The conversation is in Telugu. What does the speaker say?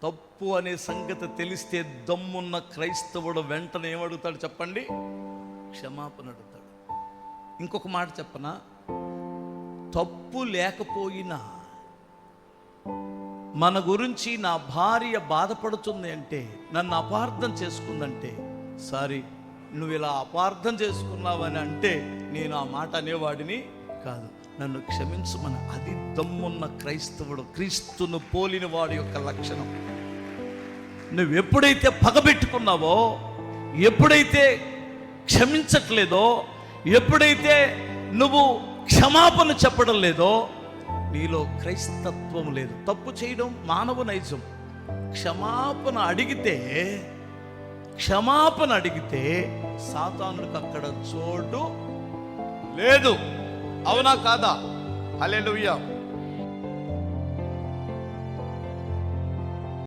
తప్పు అనే సంగతి తెలిస్తే దమ్మున్న క్రైస్తవుడు వెంటనే ఏమడుగుతాడు చెప్పండి? క్షమాపణ అడుగుతాడు. ఇంకొక మాట చెప్పనా? తప్పు లేకపోయినా మన గురించి నా భార్య బాధపడుతుంది అంటే, నన్ను అపార్థం చేసుకుందంటే, సారీ నువ్వు ఇలా అపార్థం చేసుకున్నావని అంటే నేను ఆ మాట అనేవాడిని కాదు, నన్ను క్షమించమని. అది దమ్మున్న క్రైస్తవుడు, క్రీస్తును పోలిన వాడి యొక్క లక్షణం. నువ్వు ఎప్పుడైతే పగబెట్టుకున్నావో, ఎప్పుడైతే క్షమించట్లేదో, ఎప్పుడైతే నువ్వు క్షమాపణ చెప్పడం లేదో, నీలో క్రైస్తత్వం లేదు. తప్పు చేయడం మానవ నైజం. క్షమాపణ అడిగితే సాతానుకు అక్కడ చోటు లేదు. అవునా కాదా? హల్లెలూయా.